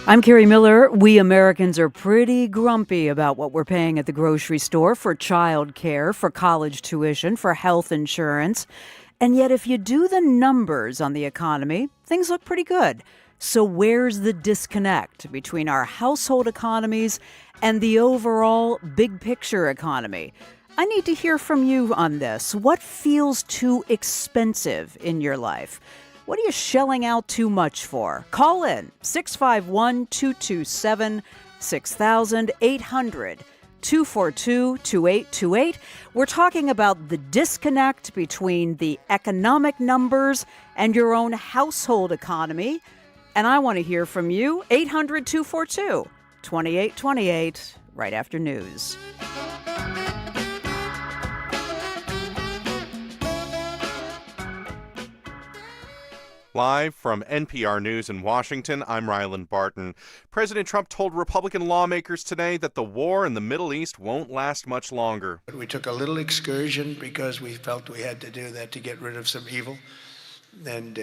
I'm Kerri Miller. We Americans are pretty grumpy about what we're paying at the grocery store for child care, for college tuition, for health insurance. And yet, if you do the numbers on the economy, things look pretty good. So where's the disconnect between our household economies and the overall big picture economy? I need to hear from you on this. What feels too expensive in your life? What are you shelling out too much for? Call in 651-227-6000, 800-242-2828. We're talking about the disconnect between the economic numbers and your own household economy. And I want to hear from you. 800-242-2828, right after news. Live from NPR News in Washington, I'm Ryland Barton. President Trump told Republican lawmakers today that the war in the Middle East won't last much longer. We took a little excursion because we felt we had to do that to get rid of some evil. And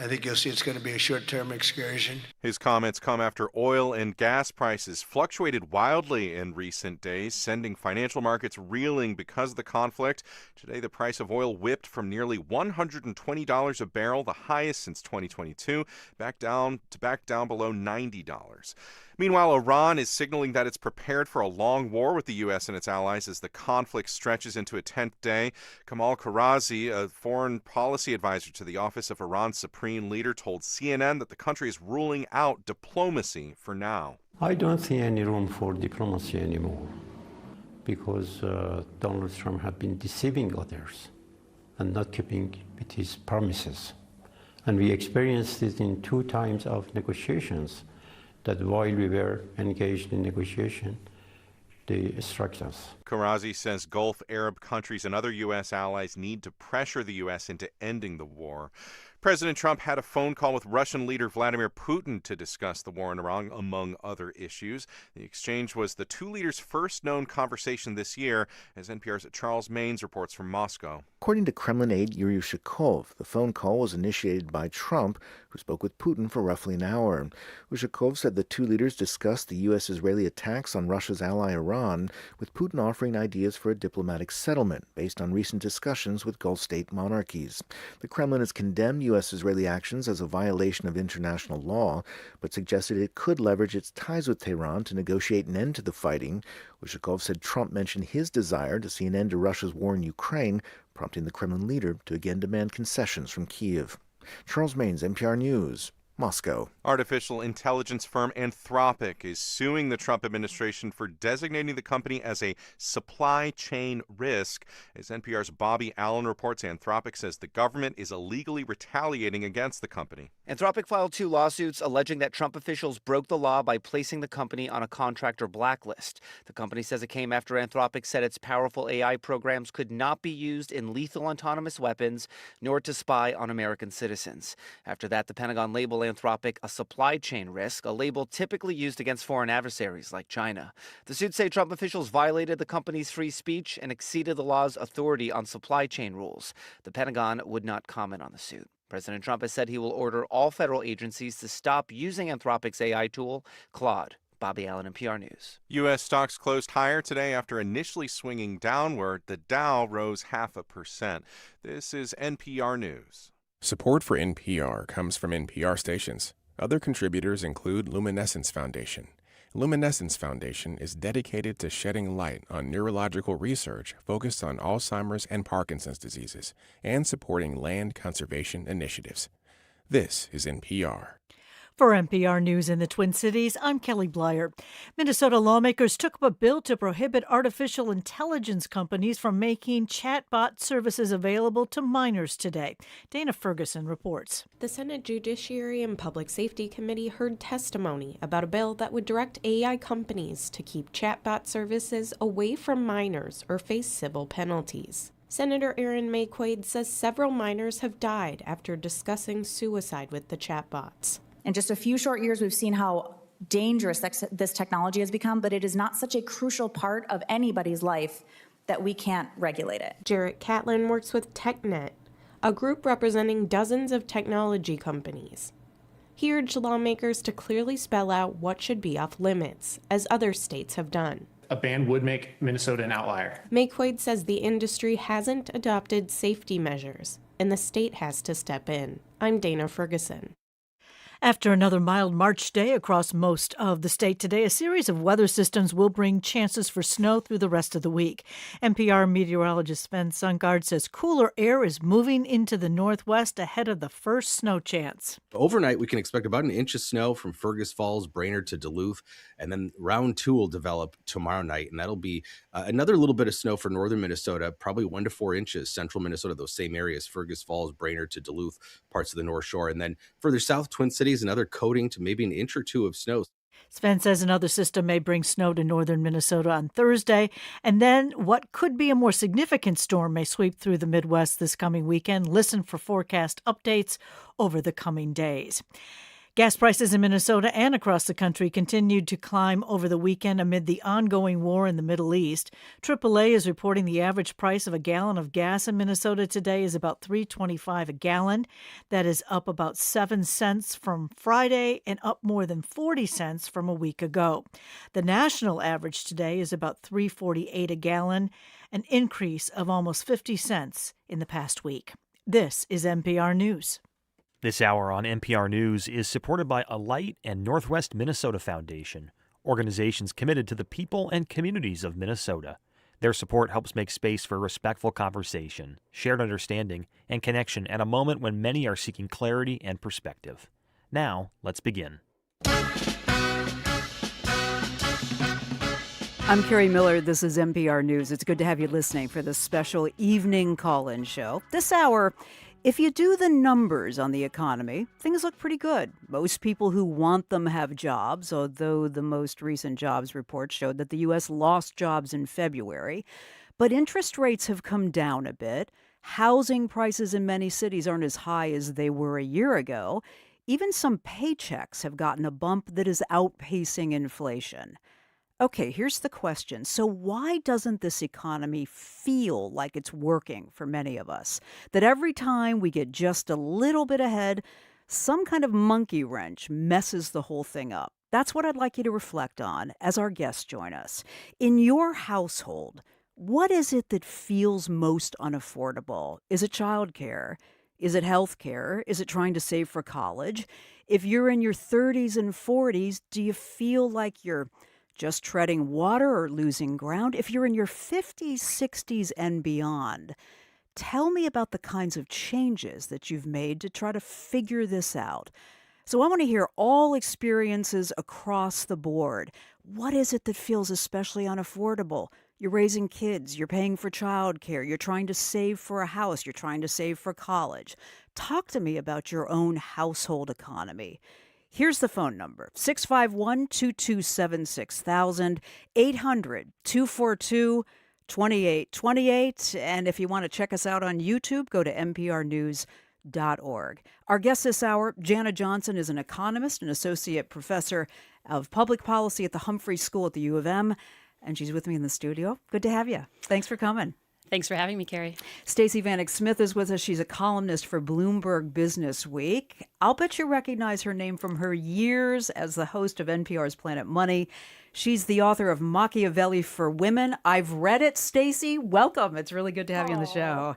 I think you'll see it's going to be a short-term excursion. His comments come after oil and gas prices fluctuated wildly in recent days, sending financial markets reeling because of the conflict. Today, the price of oil whipped from nearly $120 a barrel, the highest since 2022, back down below $90. Meanwhile, Iran is signaling that it's prepared for a long war with the U.S. and its allies as the conflict stretches into a 10th day. Kamal Karazi, a foreign policy advisor to the office of Iran's supreme leader, told CNN that the country is ruling out diplomacy for now. I don't see any room for diplomacy anymore because Donald Trump has been deceiving others and not keeping with his promises. And we experienced it in 2 times of negotiations, that while we were engaged in negotiation, they struck us. Karazi says Gulf Arab countries and other U.S. allies need to pressure the U.S. into ending the war. President Trump had a phone call with Russian leader Vladimir Putin to discuss the war in Iran, among other issues. The exchange was the 2 leaders' first known conversation this year, as NPR's Charles Maynes reports from Moscow. According to Kremlin aide Yuri Ushakov, the phone call was initiated by Trump, who spoke with Putin for roughly an hour. Ushakov said the 2 leaders discussed the U.S.-Israeli attacks on Russia's ally Iran, with Putin offering ideas for a diplomatic settlement based on recent discussions with Gulf state monarchies. The Kremlin has condemned U.S.-Israeli actions as a violation of international law, but suggested it could leverage its ties with Tehran to negotiate an end to the fighting. Ushakov said Trump mentioned his desire to see an end to Russia's war in Ukraine, prompting the Kremlin leader to again demand concessions from Kyiv. Charles Maynes, NPR News, Moscow. Artificial intelligence firm Anthropic is suing the Trump administration for designating the company as a supply chain risk. As NPR's Bobby Allen reports, Anthropic says the government is illegally retaliating against the company. Anthropic filed 2 lawsuits alleging that Trump officials broke the law by placing the company on a contractor blacklist. The company says it came after Anthropic said its powerful AI programs could not be used in lethal autonomous weapons, nor to spy on American citizens. After that, the Pentagon labeled Anthropic a supply chain risk, a label typically used against foreign adversaries like China. The suits say Trump officials violated the company's free speech and exceeded the law's authority on supply chain rules. The Pentagon would not comment on the suit. President Trump has said he will order all federal agencies to stop using Anthropic's AI tool, Claude. Bobby Allen, NPR News. U.S. stocks closed higher today after initially swinging downward. The Dow rose 0.5%. This is NPR News. Support for NPR comes from NPR stations. Other contributors include Luminescence Foundation. Luminescence Foundation is dedicated to shedding light on neurological research focused on Alzheimer's and Parkinson's diseases and supporting land conservation initiatives. This is NPR. For NPR News in the Twin Cities, I'm Kelly Blyer. Minnesota lawmakers took up a bill to prohibit artificial intelligence companies from making chatbot services available to minors today. Dana Ferguson reports. The Senate Judiciary and Public Safety Committee heard testimony about a bill that would direct AI companies to keep chatbot services away from minors or face civil penalties. Senator Aaron Mayquade says several minors have died after discussing suicide with the chatbots. In just a few short years, we've seen how dangerous this technology has become, but it is not such a crucial part of anybody's life that we can't regulate it. Jarrett Catlin works with TechNet, a group representing dozens of technology companies. He urged lawmakers to clearly spell out what should be off limits, as other states have done. A ban would make Minnesota an outlier. Mayquaid says the industry hasn't adopted safety measures, and the state has to step in. I'm Dana Ferguson. After another mild March day across most of the state today, a series of weather systems will bring chances for snow through the rest of the week. NPR meteorologist Sven Sundgaard says cooler air is moving into the northwest ahead of the first snow chance. Overnight, we can expect about an inch of snow from Fergus Falls, Brainerd to Duluth, and then round two will develop tomorrow night, and that'll be another little bit of snow for northern Minnesota, probably 1 to 4 inches. Central Minnesota, those same areas, Fergus Falls, Brainerd to Duluth, parts of the North Shore, and then further south, Twin Cities, another coating to maybe an inch or two of snow. Sven says another system may bring snow to northern Minnesota on Thursday, and then what could be a more significant storm may sweep through the Midwest this coming weekend. Listen for forecast updates over the coming days. Gas prices in Minnesota and across the country continued to climb over the weekend amid the ongoing war in the Middle East. AAA is reporting the average price of a gallon of gas in Minnesota today is about $3.25 a gallon. That is up about 7 cents from Friday and up more than 40 cents from a week ago. The national average today is about $3.48 a gallon, an increase of almost 50 cents in the past week. This is NPR News. This hour on NPR News is supported by Alight and Northwest Minnesota Foundation, organizations committed to the people and communities of Minnesota. Their support helps make space for respectful conversation, shared understanding, and connection at a moment when many are seeking clarity and perspective. Now, let's begin. I'm Kerri Miller. This is NPR News. It's good to have you listening for this special evening call-in show. This hour, if you do the numbers on the economy, things look pretty good. Most people who want them have jobs, although the most recent jobs report showed that the U.S. lost jobs in February. But interest rates have come down a bit. Housing prices in many cities aren't as high as they were a year ago. Even some paychecks have gotten a bump that is outpacing inflation. Okay, here's the question. So why doesn't this economy feel like it's working for many of us? That every time we get just a little bit ahead, some kind of monkey wrench messes the whole thing up. That's what I'd like you to reflect on as our guests join us. In your household, what is it that feels most unaffordable? Is it childcare? Is it health care? Is it trying to save for college? If you're in your 30s and 40s, do you feel like you're just treading water or losing ground? If you're in your 50s, 60s, and beyond, tell me about the kinds of changes that you've made to try to figure this out. So I want to hear all experiences across the board. What is it that feels especially unaffordable? You're raising kids, you're paying for childcare, you're trying to save for a house, you're trying to save for college. Talk to me about your own household economy. Here's the phone number, 651-227-6000, 800-242-2828. And if you want to check us out on YouTube, go to nprnews.org. Our guest this hour, Jana Johnson, is an economist and associate professor of public policy at the Humphrey School at the U of M, and she's with me in the studio. Good to have you. Thanks for coming. Thanks for having me, Kerri. Stacey Vanek Smith is with us. She's a columnist for Bloomberg Business Week. I'll bet you recognize her name from her years as the host of NPR's Planet Money. She's the author of Machiavelli for Women. I've read it. Stacey, welcome. It's really good to have you on the show.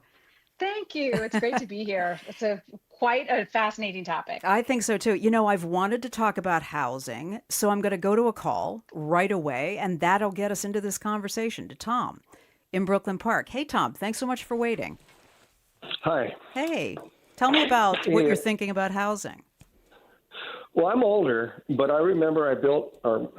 Thank you. It's great to be here. It's quite a fascinating topic. I think so, too. You know, I've wanted to talk about housing, so I'm going to go to a call right away, and that'll get us into this conversation to Tom in Brooklyn Park. Hey, Tom, thanks so much for waiting. Hi. Hey, tell me about what you're thinking about housing. Well, I'm older, but I remember I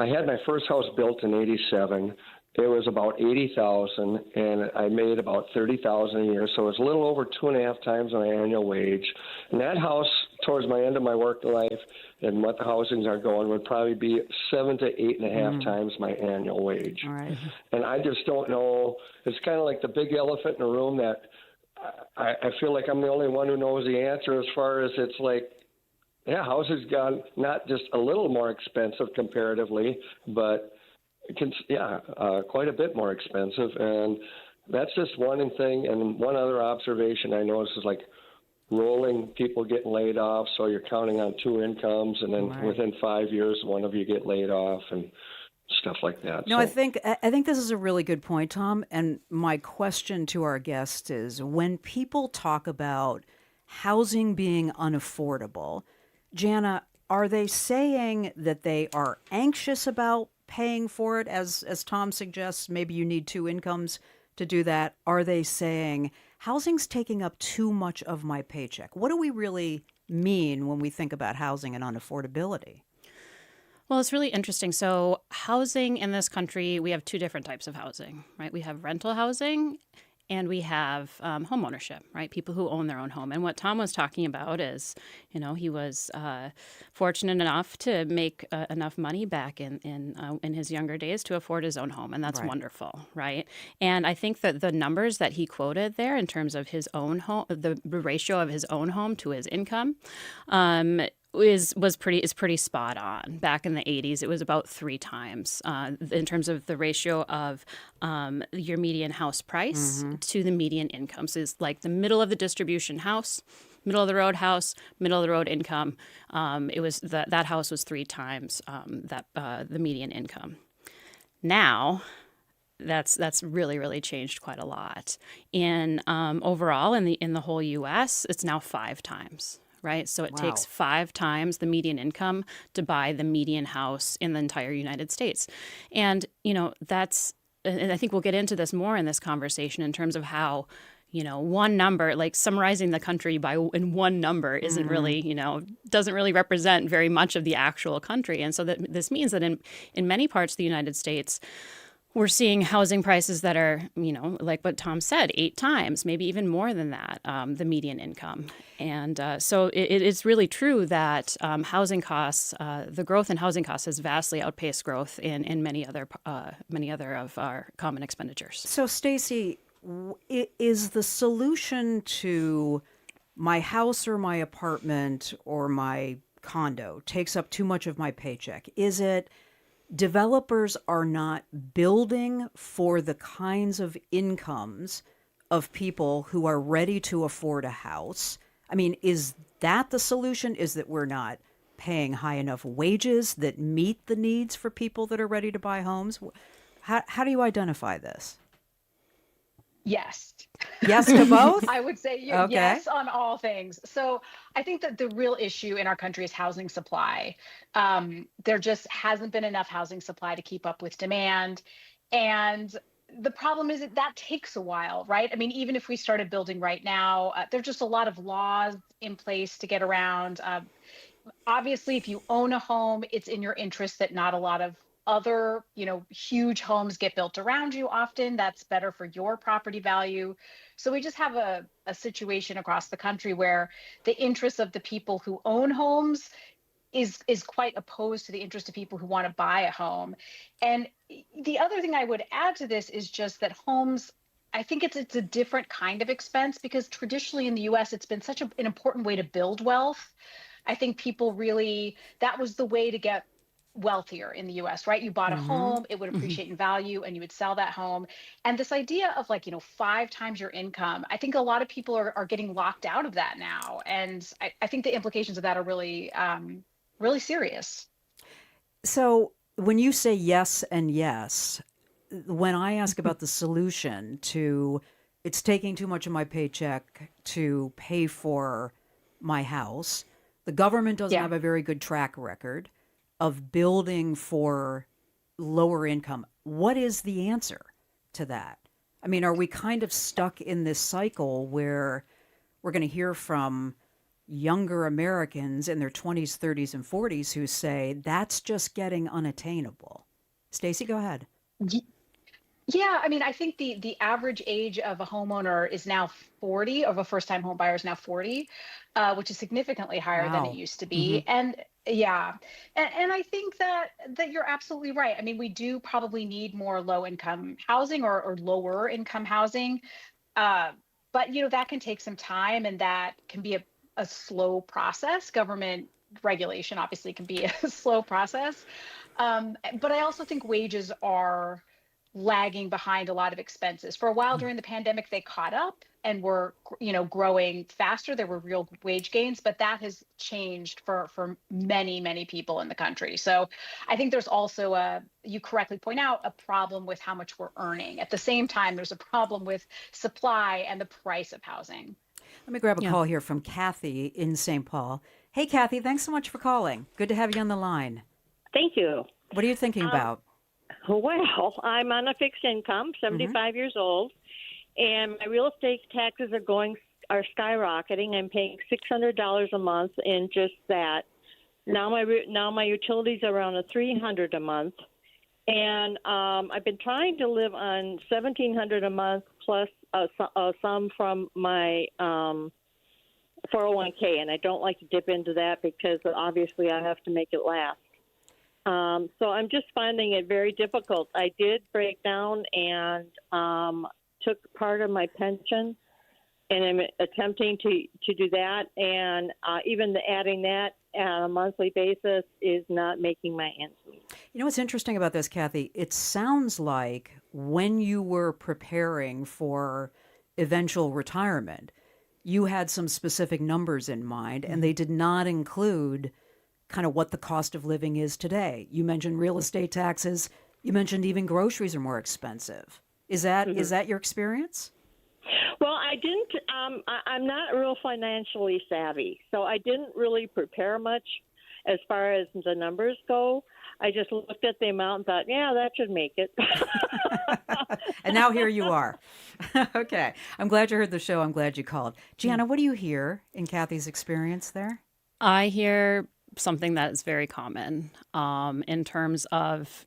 had my first house built in '87. It was about $80,000, and I made about $30,000 a year, so it was a little over 2.5 times my annual wage. And that house, towards my end of my work life, and what the housings are going, would probably be 7 to 8.5 times my annual wage. All right. And I just don't know. It's kind of like the big elephant in the room that I feel like I'm the only one who knows the answer, as far as it's like, yeah, houses gone not just a little more expensive comparatively, but quite a bit more expensive. And that's just one thing. And one other observation I noticed is, like, rolling people getting laid off. So you're counting on two incomes, and then within 5 years, one of you get laid off and stuff like that. No, So, I think this is a really good point, Tom. And my question to our guest is, when people talk about housing being unaffordable, Jana, are they saying that they are anxious about paying for it, as Tom suggests? Maybe you need two incomes to do that. Are they saying housing's taking up too much of my paycheck? What do we really mean when we think about housing and unaffordability? Well, it's really interesting. So housing in this country, we have two different types of housing, right? We have rental housing and we have home ownership, right? People who own their own home. And what Tom was talking about is, he was fortunate enough to make enough money back in his younger days to afford his own home, and that's wonderful, right? And I think that the numbers that he quoted there in terms of his own home, the ratio of his own home to his income, is pretty spot on. Back in the 80s, it was about 3 times in terms of the ratio of your median house price to the median income. So it's like the middle of the distribution house, middle of the road house, middle of the road income. It was that house was 3 times the median income. Now, that's really changed quite a lot. In overall in the whole U.S., it's now 5 times. Right. So it takes 5 times the median income to buy the median house in the entire United States. And, and I think we'll get into this more in this conversation in terms of how, one number, like summarizing the country in one number isn't really, doesn't really represent very much of the actual country. And so this means that in many parts of the United States, we're seeing housing prices that are, like what Tom said, 8 times, maybe even more than that, the median income. And so it's really true that housing costs, the growth in housing costs has vastly outpaced growth in many other of our common expenditures. So, Stacey, is the solution to my house or my apartment or my condo takes up too much of my paycheck? Is it developers are not building for the kinds of incomes of people who are ready to afford a house? I mean, is that the solution? Is that we're not paying high enough wages that meet the needs for people that are ready to buy homes? How do you identify this? Yes. Yes to both? I would say yes on all things. So I think that the real issue in our country is housing supply. There just hasn't been enough housing supply to keep up with demand. And the problem is that takes a while, right? I mean, even if we started building right now, there's just a lot of laws in place to get around. Obviously, if you own a home, it's in your interest that not a lot of other, huge homes get built around you. Often that's better for your property value. So we just have a situation across the country where the interests of the people who own homes is quite opposed to the interest of people who want to buy a home. And the other thing I would add to this is just that homes, I think it's a different kind of expense, because traditionally in the US, it's been such an important way to build wealth. I think people really, that was the way to get wealthier in the US, right? You bought a home, it would appreciate in value, and you would sell that home. And this idea of 5 times your income, I think a lot of people are getting locked out of that now. And I think the implications of that are really, really serious. So when you say yes and yes, when I ask about the solution to it's taking too much of my paycheck to pay for my house, the government doesn't have a very good track record of building for lower income. What is the answer to that? I mean, are we kind of stuck in this cycle where we're going to hear from younger Americans in their 20s, 30s, and 40s who say that's just getting unattainable? Stacey, go ahead. Yeah, I mean, I think the average age of a homeowner is now 40, of a first-time home buyer is now 40, which is significantly higher than it used to be. And yeah, and I think that you're absolutely right. I mean, we do probably need more low-income housing or lower income housing, but that can take some time, and that can be a slow process. Government regulation obviously can be a slow process, but I also think wages are lagging behind a lot of expenses. For a while during the pandemic, they caught up and were, growing faster. There were real wage gains, but that has changed for many, many people in the country. So I think there's also you correctly point out, a problem with how much we're earning. At the same time, there's a problem with supply and the price of housing. Let me grab a call here from Kathy in St. Paul. Hey, Kathy, thanks so much for calling. Good to have you on the line. Thank you. What are you thinking about? Well, I'm on a fixed income, 75 years old, and my real estate taxes are skyrocketing. I'm paying $600 a month in just that. Now my utilities are around $300 a month, and I've been trying to live on $1,700 a month plus some from my 401k, and I don't like to dip into that because obviously I have to make it last. So I'm just finding it very difficult. I did break down and took part of my pension, and I'm attempting to do that. And even adding that on a monthly basis is not making my ends meet. You know what's interesting about this, Kathy? It sounds like when you were preparing for eventual retirement, you had some specific numbers in mind, and they did not include kind of what the cost of living is today. You mentioned real estate taxes. You mentioned even groceries are more expensive. Is that your experience? Well, I didn't. I'm not real financially savvy, so I didn't really prepare much as far as the numbers go. I just looked at the amount and thought, yeah, that should make it. And now here you are. Okay. I'm glad you heard the show. I'm glad you called. Gianna, what do you hear in Kathy's experience there? I hear something that is very common in terms of,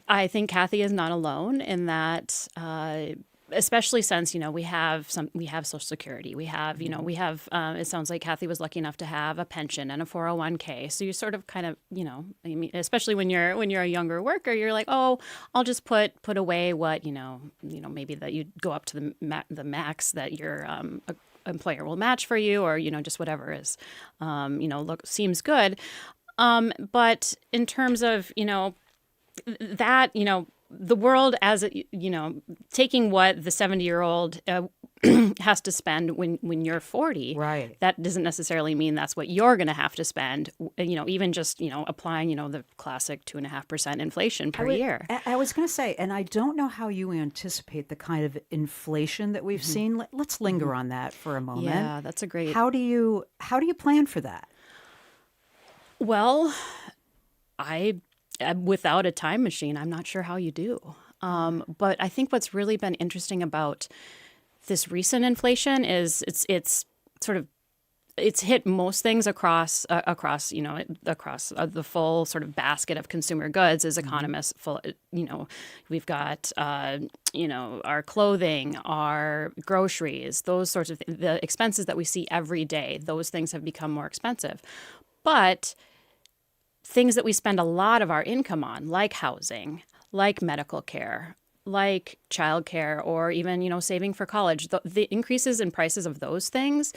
I think Kathy is not alone in that, especially since, we have Social Security. We have, it sounds like Kathy was lucky enough to have a pension and a 401k. So you sort of kind of, I mean, especially when you're a younger worker, you're like, oh, I'll just put away what, maybe that you go up to the max that your employer will match for you, or just whatever is seems good, but in terms of that the world as taking what the 70-year-old has to spend when you're 40, right? That doesn't necessarily mean that's what you're going to have to spend. Even just applying the classic 2.5% inflation per year. I was going to say, and I don't know how you anticipate the kind of inflation that we've seen. Let's linger on that for a moment. Yeah, that's a great. How do you plan for that? Well, without a time machine, I'm not sure how you do. But I think what's really been interesting about this recent inflation is it's hit most things across the full sort of basket of consumer goods. As economists, we've got our clothing, our groceries, those sorts of things, the expenses that we see every day. Those things have become more expensive, but things that we spend a lot of our income on, like housing, like medical care, like childcare, or even, saving for college, the increases in prices of those things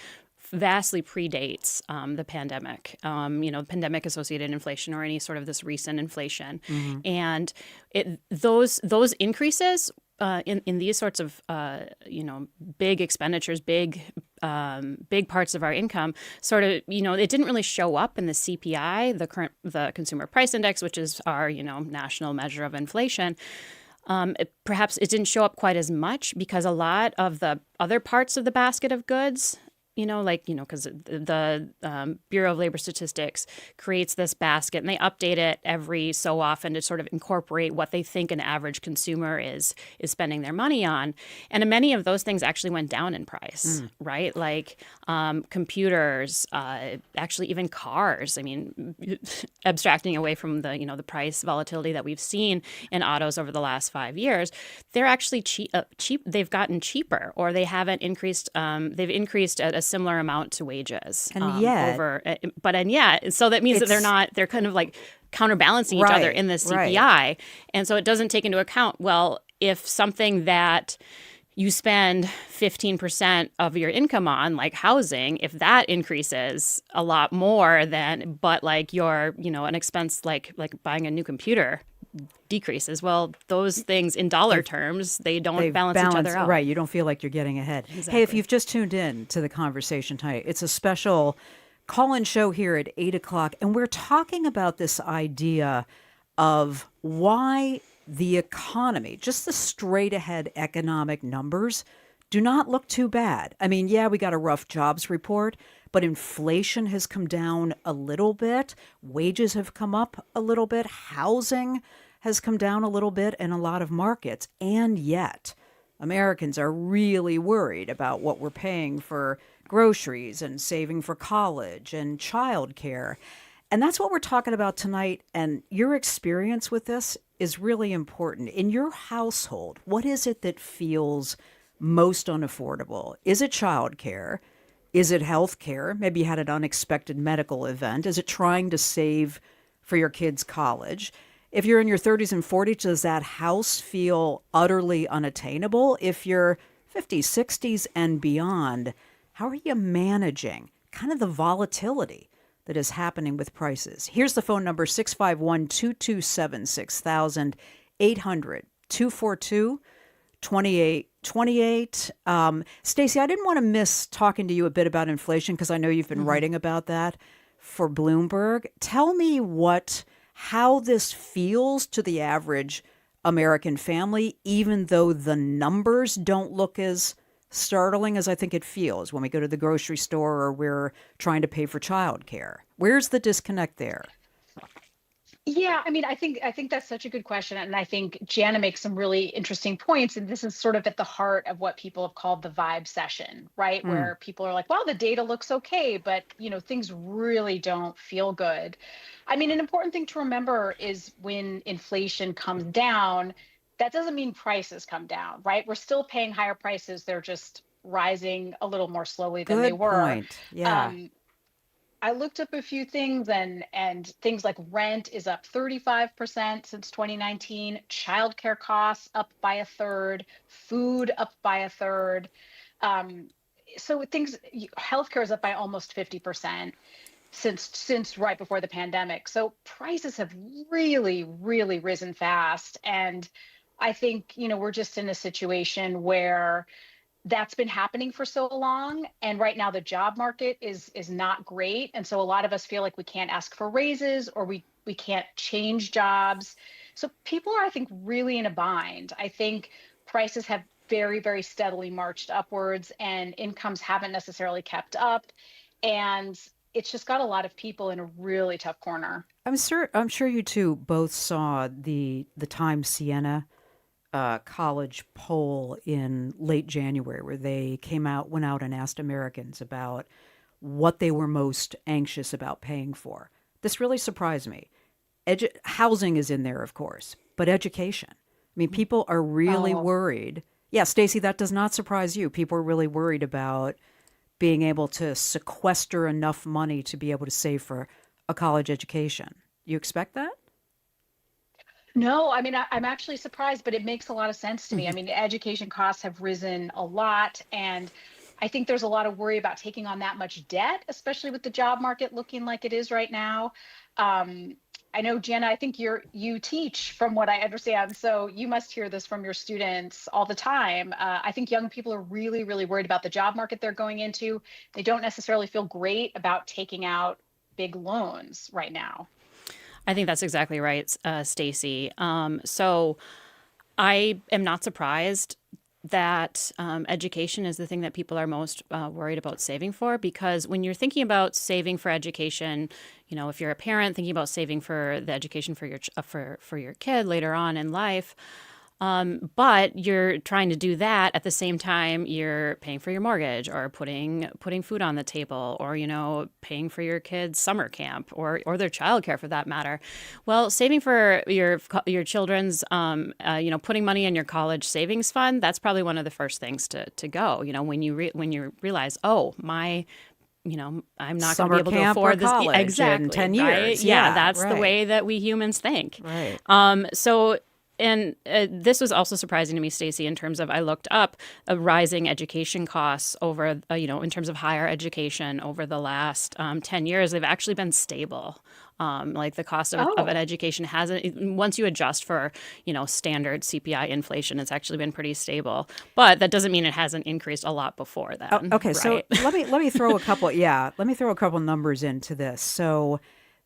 vastly predates the pandemic, pandemic-associated inflation or any sort of this recent inflation. And those increases in these sorts of, big expenditures, big parts of our income, sort of, it didn't really show up in the CPI, the Consumer Price Index, which is our, national measure of inflation. Perhaps it didn't show up quite as much because a lot of the other parts of the basket of goods, because the Bureau of Labor Statistics creates this basket and they update it every so often to sort of incorporate what they think an average consumer is spending their money on. And many of those things actually went down in price, right? Like computers, actually even cars. I mean, abstracting away from the price volatility that we've seen in autos over the last 5 years, they're actually cheap. They've gotten cheaper, or they haven't increased. They've increased at a similar amount to wages. And yet, so that means that they're kind of like counterbalancing each other in the CPI. Right. And so it doesn't take into account, well, if something that you spend 15% of your income on, like housing, if that increases a lot more than, but like your, an expense like buying a new computer decreases. Well, those things in dollar terms, they don't balance each other out. Right. You don't feel like you're getting ahead. Exactly. Hey, if you've just tuned in to the conversation tonight, it's a special call-in show here at 8 o'clock, and we're talking about this idea of why the economy, just the straight-ahead economic numbers, do not look too bad. I mean, yeah, we got a rough jobs report, but inflation has come down a little bit. Wages have come up a little bit. Housing has come down a little bit in a lot of markets. And yet, Americans are really worried about what we're paying for groceries and saving for college and childcare. And that's what we're talking about tonight. And your experience with this is really important. In your household, what is it that feels most unaffordable? Is it childcare? Is it health care? Maybe you had an unexpected medical event. Is it trying to save for your kids' college? If you're in your 30s and 40s, does that house feel utterly unattainable? If you're 50s, 60s, and beyond, how are you managing kind of the volatility that is happening with prices? Here's the phone number, 651-227-6000, 800-242-2828. Stacey, I didn't want to miss talking to you a bit about inflation because I know you've been writing about that for Bloomberg. Tell me how this feels to the average American family, even though the numbers don't look as startling as I think it feels when we go to the grocery store or we're trying to pay for childcare. Where's the disconnect there? Yeah, I mean, I think that's such a good question, and I think Jana makes some really interesting points, and this is sort of at the heart of what people have called the vibe session, right? Where people are like, "Well, the data looks okay, but things really don't feel good." I mean, an important thing to remember is when inflation comes down, that doesn't mean prices come down, right? We're still paying higher prices; they're just rising a little more slowly than they were. Good point. Yeah. I looked up a few things and things like rent is up 35% since 2019, childcare costs up by a third, food up by a third. So healthcare is up by almost 50% since right before the pandemic. So prices have really, really risen fast. And I think, we're just in a situation where that's been happening for so long. And right now the job market is not great. And so a lot of us feel like we can't ask for raises or we can't change jobs. So people are, I think, really in a bind. I think prices have very, very steadily marched upwards and incomes haven't necessarily kept up. And it's just got a lot of people in a really tough corner. I'm sure you two both saw the Times Siena college poll in late January where they went out and asked Americans about what they were most anxious about paying for. This really surprised me. Housing is in there, of course, but education. I mean, people are really worried. Yeah, Stacey, that does not surprise you. People are really worried about being able to sequester enough money to be able to save for a college education. You expect that? No, I mean, I'm actually surprised, but it makes a lot of sense to me. I mean, education costs have risen a lot, and I think there's a lot of worry about taking on that much debt, especially with the job market looking like it is right now. I know, Jana, I think you teach from what I understand, so you must hear this from your students all the time. I think young people are really, really worried about the job market they're going into. They don't necessarily feel great about taking out big loans right now. I think that's exactly right, Stacey. So I am not surprised that education is the thing that people are most worried about saving for, because when you're thinking about saving for education, if you're a parent thinking about saving for the education for your kid later on in life, but you're trying to do that at the same time you're paying for your mortgage or putting food on the table or, paying for your kids' summer camp or their childcare for that matter. Well, saving for your children's, putting money in your college savings fund, that's probably one of the first things to go, when you realize, I'm not going to be able to afford this exactly in 10 years. Right? Yeah, that's right. The way that we humans think. Right. So And this was also surprising to me, Stacey, in terms of I looked up rising education costs over, in terms of higher education over the last 10 years. They've actually been stable. Like the cost of an education hasn't, once you adjust for, standard CPI inflation, it's actually been pretty stable. But that doesn't mean it hasn't increased a lot before then. Okay, right? so let me throw a couple. Yeah, let me throw a couple numbers into this. So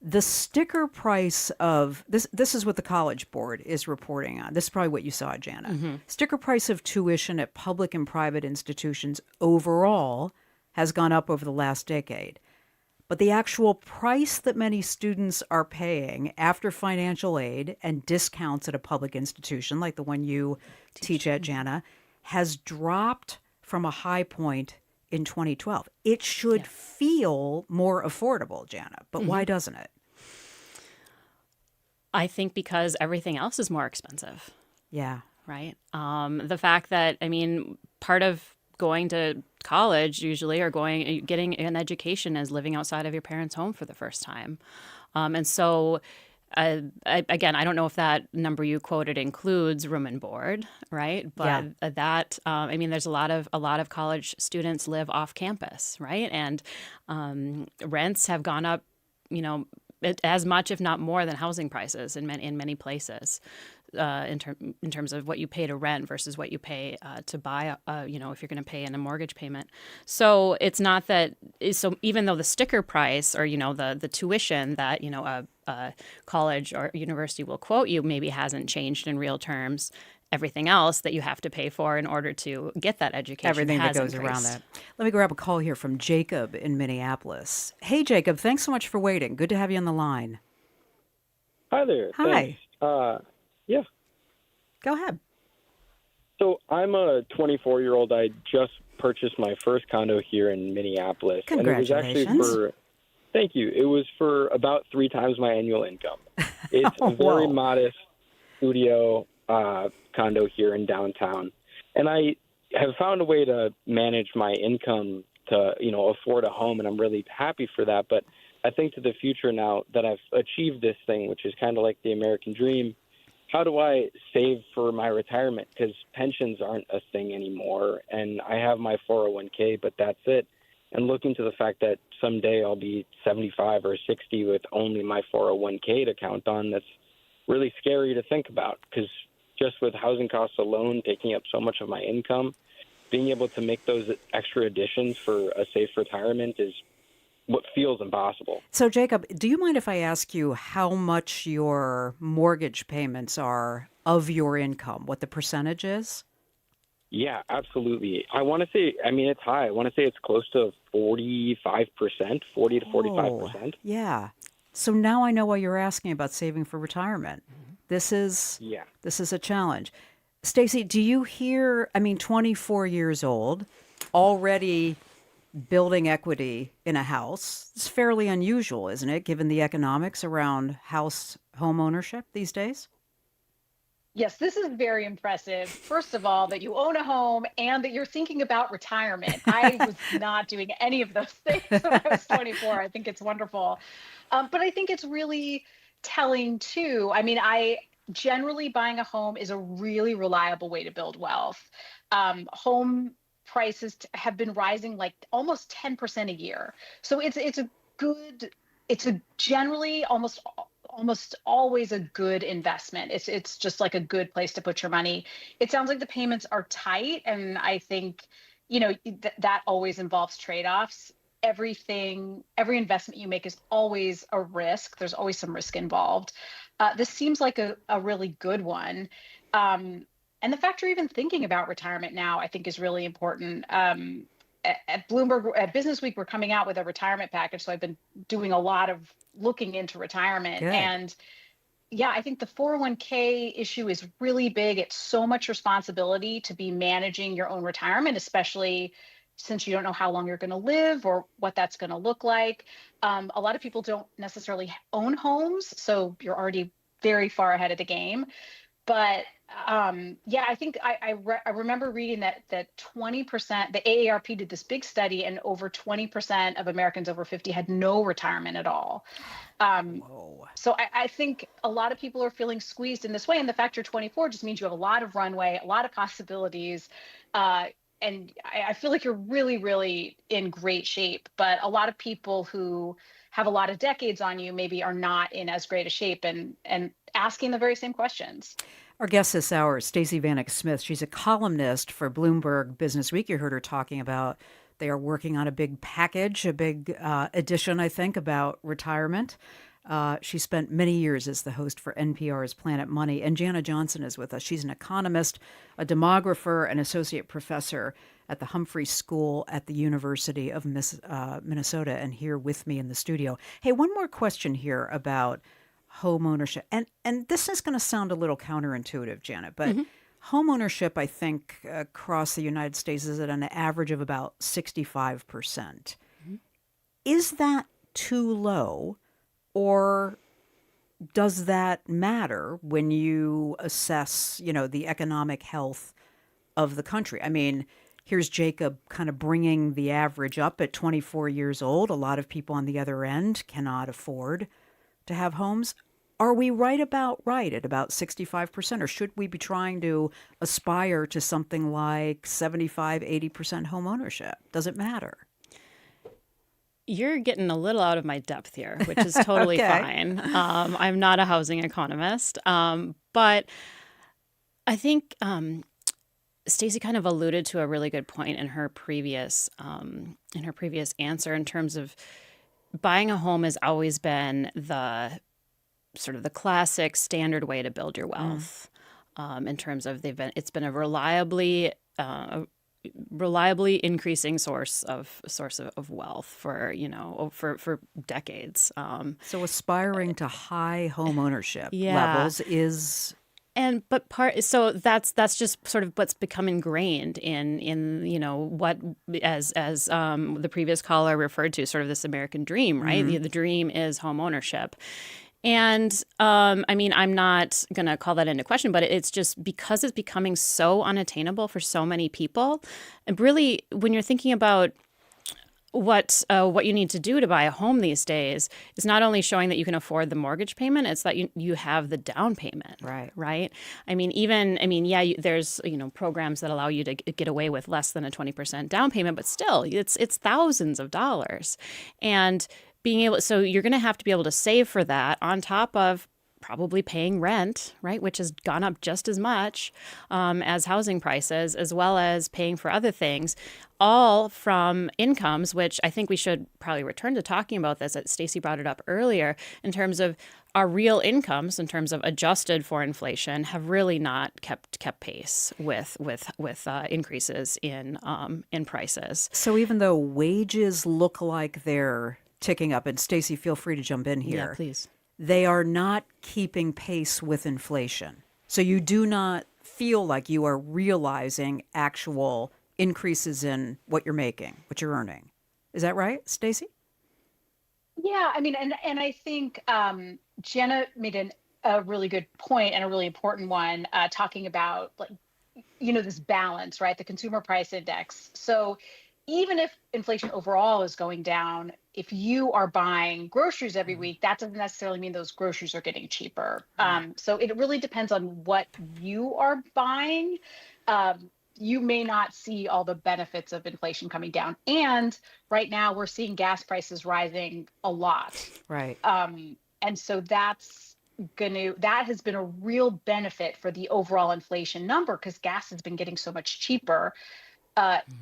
the sticker price of this is what the College Board is reporting on. This is probably what you saw, Jana. Mm-hmm. Sticker price of tuition at public and private institutions overall has gone up over the last decade. But the actual price that many students are paying after financial aid and discounts at a public institution, like the one you teach at, Jana, has dropped from a high point in 2012. It should feel more affordable, Jana, but why doesn't it? I think because everything else is more expensive. Yeah. Right. The fact that, part of going to college usually or getting an education is living outside of your parents' home for the first time. And so, again, I don't know if that number you quoted includes room and board, right? But that, there's a lot of college students live off campus, right? And rents have gone up, as much, if not more, than housing prices in many places. In terms of what you pay to rent versus what you pay to buy, if you're going to pay in a mortgage payment. So it's not that. So even though the sticker price or the tuition that a college or university will quote you maybe hasn't changed in real terms, everything else that you have to pay for in order to get that education Everything that has goes increased. around that. Let me grab a call here from Jacob in Minneapolis. Hey, Jacob, thanks so much for waiting. Good to have you on the line. Hi there. Hi. Thanks. Yeah. Go ahead. So I'm a 24-year-old. I just purchased my first condo here in Minneapolis. Congratulations. And it was actually thank you. It was for about 3 times my annual income. It's a very modest studio condo here in downtown. And I have found a way to manage my income to, afford a home, and I'm really happy for that. But I think to the future now that I've achieved this thing, which is kind of like the American dream, how do I save for my retirement? Because pensions aren't a thing anymore, and I have my 401k, but that's it. And looking to the fact that someday I'll be 75 or 60 with only my 401k to count on, that's really scary to think about, because just with housing costs alone taking up so much of my income, being able to make those extra additions for a safe retirement is what feels impossible. So, Jacob, do you mind if I ask you how much your mortgage payments are of your income, what the percentage is? Yeah, absolutely. I want to say, it's high. I want to say it's close to 45%, 40 to 45%. Yeah. So now I know why you're asking about saving for retirement. This is a challenge. Stacey, do you hear, 24 years old, already building equity in a house? It's fairly unusual, isn't it, given the economics around home ownership these days? Yes, this is very impressive. First of all, that you own a home and that you're thinking about retirement. I was not doing any of those things when I was 24. I think it's wonderful. But I think it's really telling too. I generally buying a home is a really reliable way to build wealth. Home prices have been rising like almost 10% a year. So it's a generally almost always a good investment. It's just like a good place to put your money. It sounds like the payments are tight, and I think that always involves trade-offs. Every investment you make is always a risk. There's always some risk involved. This seems like a really good one. And the fact you're even thinking about retirement now, I think, is really important. At Bloomberg, at Business Week, we're coming out with a retirement package. So I've been doing a lot of looking into retirement. Good. And yeah, I think the 401k issue is really big. It's so much responsibility to be managing your own retirement, especially since you don't know how long you're going to live or what that's going to look like. A lot of people don't necessarily own homes, so you're already very far ahead of the game. But yeah, I think I remember reading that 20%, the AARP did this big study, and over 20% of Americans over 50 had no retirement at all. So I think a lot of people are feeling squeezed in this way. And the fact you're 24 just means you have a lot of runway, a lot of possibilities. And I feel like you're really, really in great shape. But a lot of people who have a lot of decades on you maybe are not in as great a shape and asking the very same questions. Our guest this hour is Stacey Vanek Smith. She's a columnist for Bloomberg Business Week. You heard her talking about they are working on a big package, a big edition, I think, about retirement. She spent many years as the host for NPR's Planet Money. And Jana Johnson is with us. She's an economist, a demographer, an associate professor at the Humphrey School at the University of Minnesota, and here with me in the studio. Hey, one more question here about home ownership. And this is going to sound a little counterintuitive, Janet, but home ownership, I think, across the United States is at an average of about 65%. Is that too low, or does that matter when you assess, the economic health of the country? I mean, here's Jacob kind of bringing the average up at 24 years old. A lot of people on the other end cannot afford to have homes. Are we right at about 65%, or should we be trying to aspire to something like 75, 80% home ownership? Does it matter? You're getting a little out of my depth here, which is totally fine. I'm not a housing economist, but I think Stacey kind of alluded to a really good point in her previous answer in terms of buying a home has always been the sort of the classic standard way to build your wealth. In terms of it's been a reliably increasing source of wealth for decades. So aspiring to high home ownership levels is. So that's just sort of what's become ingrained in what as the previous caller referred to, sort of this American dream, right? The dream is home ownership. And I mean, I'm not going to call that into question, but it's just because it's becoming so unattainable for so many people. And really, when you're thinking about what you need to do to buy a home these days, is not only showing that you can afford the mortgage payment, it's that you have the down payment. Right. I mean, there's programs that allow you to get away with less than a 20% down payment, but still, it's thousands of dollars. And so you're going to have to be able to save for that on top of probably paying rent, right, which has gone up just as much as housing prices, as well as paying for other things, all from incomes, which I think we should probably return to talking about this. Stacey brought it up earlier in terms of our real incomes, in terms of adjusted for inflation, have really not kept pace with increases in prices. So even though wages look like they're ticking up, and Stacey, feel free to jump in here. Yeah, please. They are not keeping pace with inflation. So you do not feel like you are realizing actual increases in what you're making, what you're earning. Is that right, Stacey? Yeah, I mean, and I think Jenna made a really good point, and a really important one, talking about this balance, right? The consumer price index. So even if inflation overall is going down, if you are buying groceries every week, that doesn't necessarily mean those groceries are getting cheaper. So it really depends on what you are buying. You may not see all the benefits of inflation coming down. And right now we're seeing gas prices rising a lot. Right. And so that has been a real benefit for the overall inflation number, because gas has been getting so much cheaper.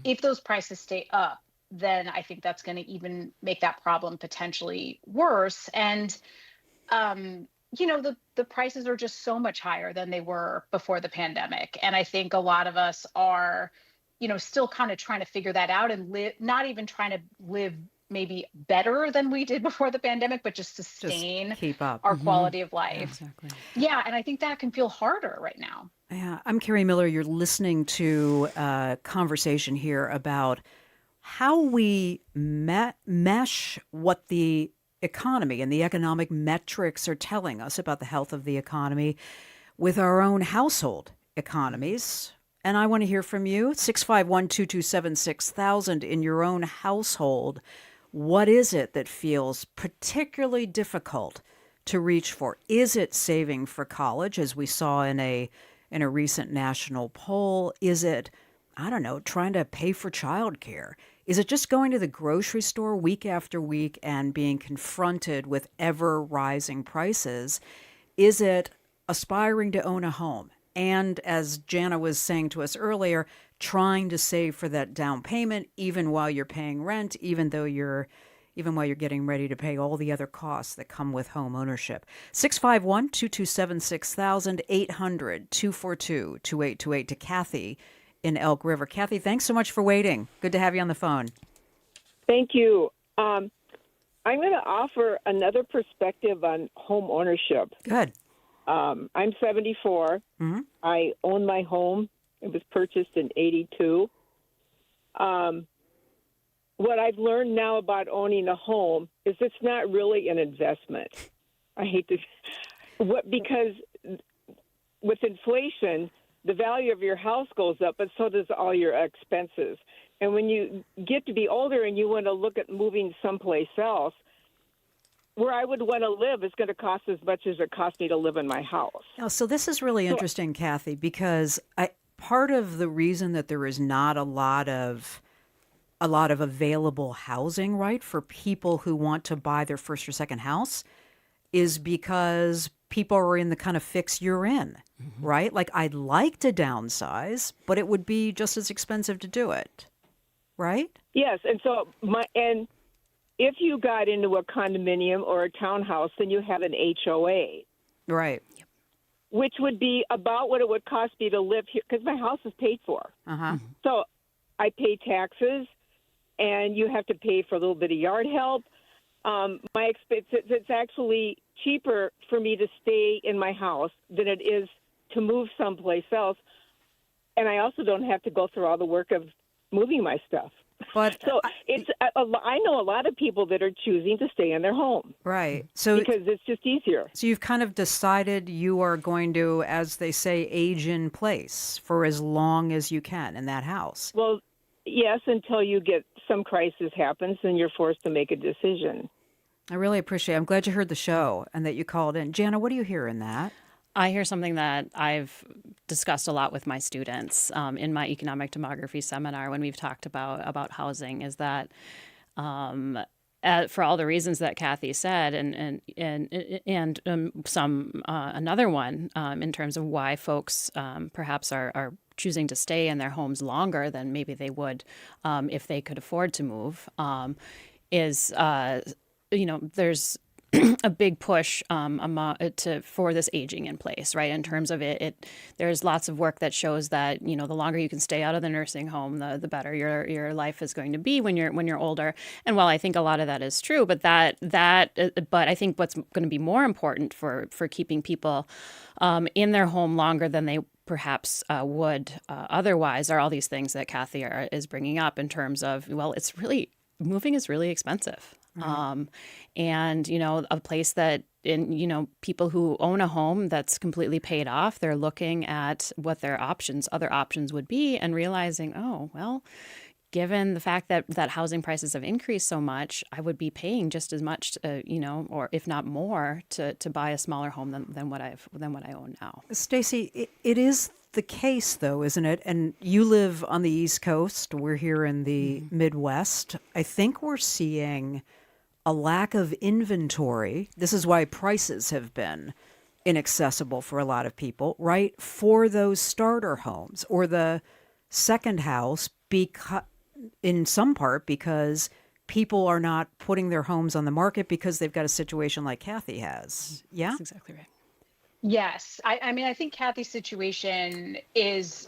If those prices stay up, then I think that's going to even make that problem potentially worse. And, the prices are just so much higher than they were before the pandemic. And I think a lot of us are, still kind of trying to figure that out and not even trying to live maybe better than we did before the pandemic, but just sustain keep up our quality of life. Yeah, exactly. Yeah. And I think that can feel harder right now. Yeah. I'm Kerri Miller. You're listening to a conversation here about how we mesh what the economy and the economic metrics are telling us about the health of the economy with our own household economies. And I want to hear from you. 651-227-6000 in your own household. What is it that feels particularly difficult to reach for? Is it saving for college, as we saw in a recent national poll? Is it, I don't know, trying to pay for childcare? Is it just going to the grocery store week after week and being confronted with ever rising prices? Is it aspiring to own a home? And as Jana was saying to us earlier, trying to save for that down payment, even while you're paying rent, even while you're getting ready to pay all the other costs that come with home ownership. 651-227-6000, 800-242-2828 to Kathy in Elk River. Kathy, thanks so much for waiting. Good to have you on the phone. Thank you. I'm going to offer another perspective on home ownership. Good. I'm 74. Mm-hmm. I own my home. It was purchased in 82. What I've learned now about owning a home is it's not really an investment. I hate to, because with inflation, the value of your house goes up, but so does all your expenses. And when you get to be older and you want to look at moving someplace else, where I would want to live is going to cost as much as it cost me to live in my house. Oh, so this is really interesting, Kathy, because part of the reason that there is not a lot of available housing, right, for people who want to buy their first or second house is because people are in the kind of fix you're in, right? Like, I'd like to downsize, but it would be just as expensive to do it, right? Yes, and so if you got into a condominium or a townhouse, then you have an HOA. Right. Which would be about what it would cost me to live here, because my house is paid for. Uh-huh. So I pay taxes, and you have to pay for a little bit of yard help. My expense, it's actually cheaper for me to stay in my house than it is to move someplace else. And I also don't have to go through all the work of moving my stuff. But so I know a lot of people that are choosing to stay in their home. Right. So because it's just easier. So you've kind of decided you are going to, as they say, age in place for as long as you can in that house. Well, yes, until you get some crisis happens and you're forced to make a decision. I really appreciate it. I'm glad you heard the show and that you called in. Jana, what do you hear in that? I hear something that I've discussed a lot with my students in my economic demography seminar when we've talked about housing is that for all the reasons that Kathy said and another one in terms of why folks perhaps are choosing to stay in their homes longer than maybe they would if they could afford to move is there's a big push for this aging in place, right? In terms of it, there's lots of work that shows that the longer you can stay out of the nursing home, the better your life is going to be when you're older. And while I think a lot of that is true, but I think what's going to be more important for keeping people in their home longer than they perhaps would otherwise are all these things that Kathy is bringing up in terms of moving is really expensive. Right. And, a place that people who own a home that's completely paid off, they're looking at what their other options would be and realizing, oh, well, given the fact that housing prices have increased so much, I would be paying just as much, or if not more to buy a smaller home than what I own now. Stacey, it is the case, though, isn't it? And you live on the East Coast. We're here in the Midwest. I think we're seeing a lack of inventory. This is why prices have been inaccessible for a lot of people, right? For those starter homes or the second house, in some part because people are not putting their homes on the market because they've got a situation like Kathy has. Yeah? That's exactly right. Yes. I mean, I think Kathy's situation is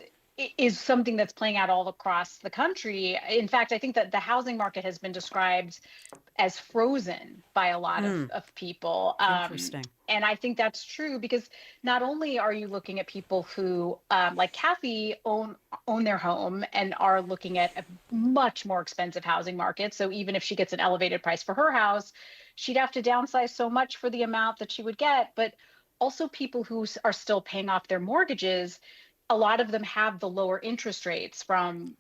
something that's playing out all across the country. In fact, I think that the housing market has been described as frozen by a lot of people. Interesting. And I think that's true because not only are you looking at people who, like Kathy, own their home and are looking at a much more expensive housing market. So even if she gets an elevated price for her house, she'd have to downsize so much for the amount that she would get. But also people who are still paying off their mortgages, a lot of them have the lower interest rates from,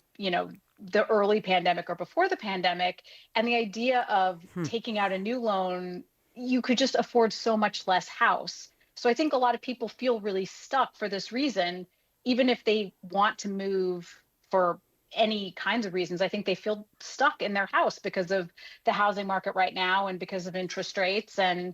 the early pandemic or before the pandemic. And the idea of taking out a new loan, you could just afford so much less house. So I think a lot of people feel really stuck for this reason, even if they want to move for any kinds of reasons. I think they feel stuck in their house because of the housing market right now and because of interest rates and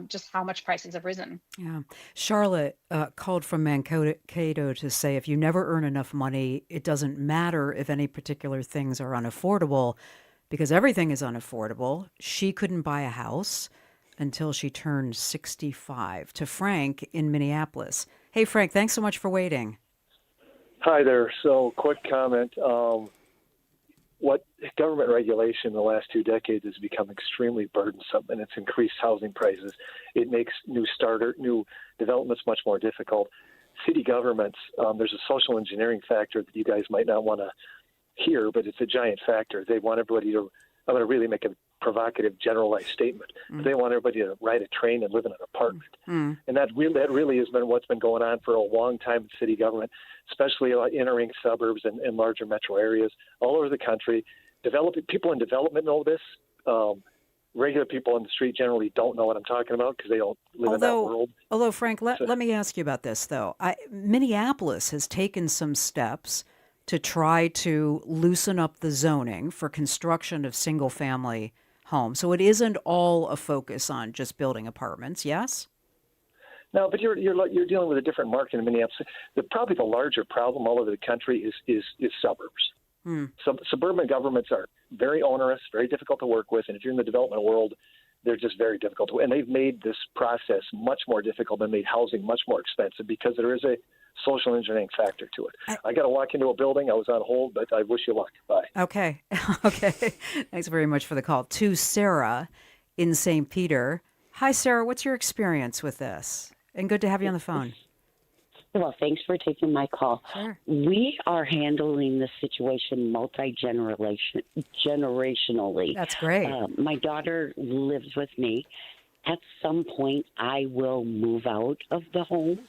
just how much prices have risen. Yeah. Charlotte called from Mankato to say if you never earn enough money, it doesn't matter if any particular things are unaffordable because everything is unaffordable. She couldn't buy a house until she turned 65. To Frank in Minneapolis. Hey, Frank, thanks so much for waiting. Hi there. So, quick comment. What government regulation in the last 2 decades has become extremely burdensome, and it's increased housing prices. It makes new developments much more difficult. City governments, there's a social engineering factor that you guys might not want to hear, but it's a giant factor. They want everybody to, I'm going to really make a provocative generalized statement, but they want everybody to ride a train and live in an apartment. And that really has been what's been going on for a long time in city government, especially entering suburbs and larger metro areas all over the country. People in development know this. Regular people on the street generally don't know what I'm talking about because they don't live in that world. Although, Frank, let me ask you about this, though. Minneapolis has taken some steps to try to loosen up the zoning for construction of single-family homes. So it isn't all a focus on just building apartments, yes? No, but you're dealing with a different market in Minneapolis. Probably the larger problem all over the country is suburbs. Suburban governments are very onerous, very difficult to work with, and if you're in the development world, they're just very difficult. And they've made this process much more difficult and made housing much more expensive because there is a social engineering factor to it. I got to walk into a building. I was on hold, but I wish you luck. Bye. Okay. Okay. Thanks very much for the call. To Sarah in St. Peter. Hi, Sarah. What's your experience with this? And good to have you on the phone. Well, thanks for taking my call. Sure. We are handling the situation generationally. That's great. My daughter lives with me. At some point, I will move out of the home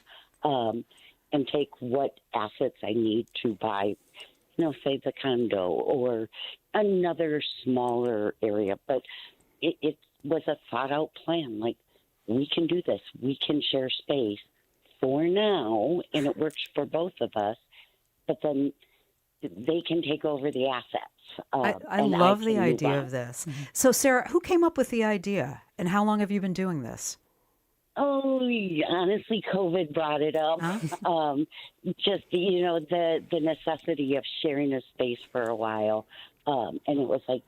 and take what assets I need to buy, say the condo or another smaller area. But it was a thought-out plan. Like, we can do this. We can share space for now, and it works for both of us, but then they can take over the assets. I love the idea of this. So, Sarah, who came up with the idea, and how long have you been doing this? Oh, honestly, COVID brought it up. Just, the necessity of sharing a space for a while. And it was like,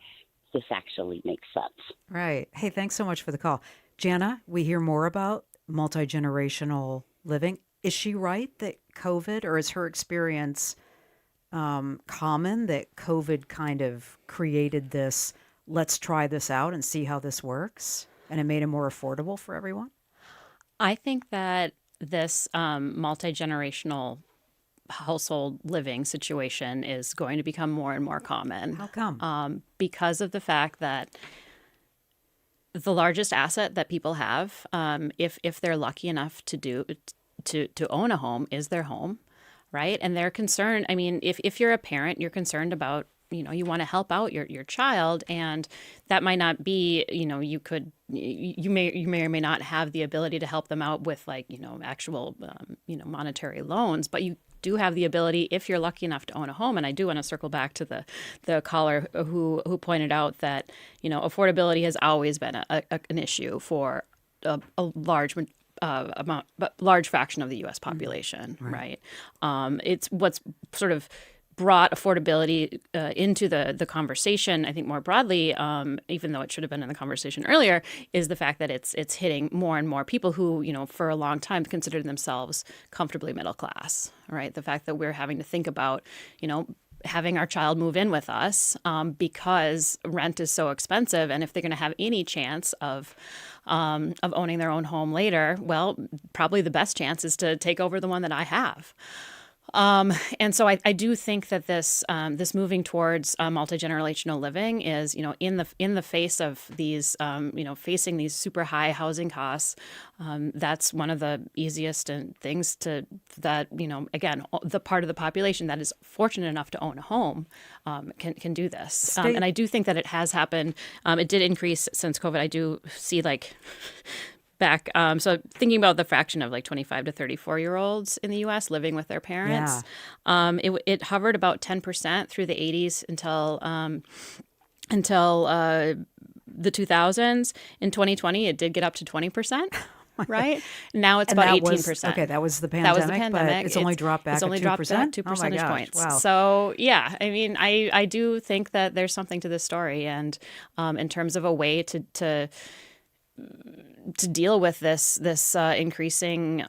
this actually makes sense. Right. Hey, thanks so much for the call. Jana, we hear more about multi-generational living. Is she right that COVID, or is her experience common that COVID kind of created this, let's try this out and see how this works, and it made it more affordable for everyone? I think that this multi-generational household living situation is going to become more and more common. How come? Because of the fact that the largest asset that people have, if they're lucky enough to own a home, is their home, right? And they're concerned. I mean, if you're a parent, you're concerned about, you want to help out your child, and that might not be, you may or may not have the ability to help them out with actual, monetary loans, but you do have the ability if you're lucky enough to own a home. And I do want to circle back to the caller who pointed out that, affordability has always been an issue for a large large fraction of the U.S. population, right? It's what's sort of brought affordability into the conversation, I think more broadly, even though it should have been in the conversation earlier, is the fact that it's hitting more and more people who, for a long time considered themselves comfortably middle class, right? The fact that we're having to think about, having our child move in with us because rent is so expensive, and if they're going to have any chance of owning their own home later, well, probably the best chance is to take over the one that I have. And so I do think that this moving towards multi-generational living is, in the face of these, facing these super high housing costs. That's one of the easiest things that, again, the part of the population that is fortunate enough to own a home can do this. And I do think that it has happened. It did increase since COVID. I do see back. So thinking about the fraction of 25 to 34-year-olds in the U.S. living with their parents, it hovered about 10% through the 80s until the 2000s. In 2020, it did get up to 20%. Right now, it's about 18%. Okay, that was the pandemic. That was the pandemic. But it's only dropped back. It's only dropped back 2 percentage points. Wow. So yeah, I mean, I do think that there's something to this story, and in terms of a way to deal with this increasing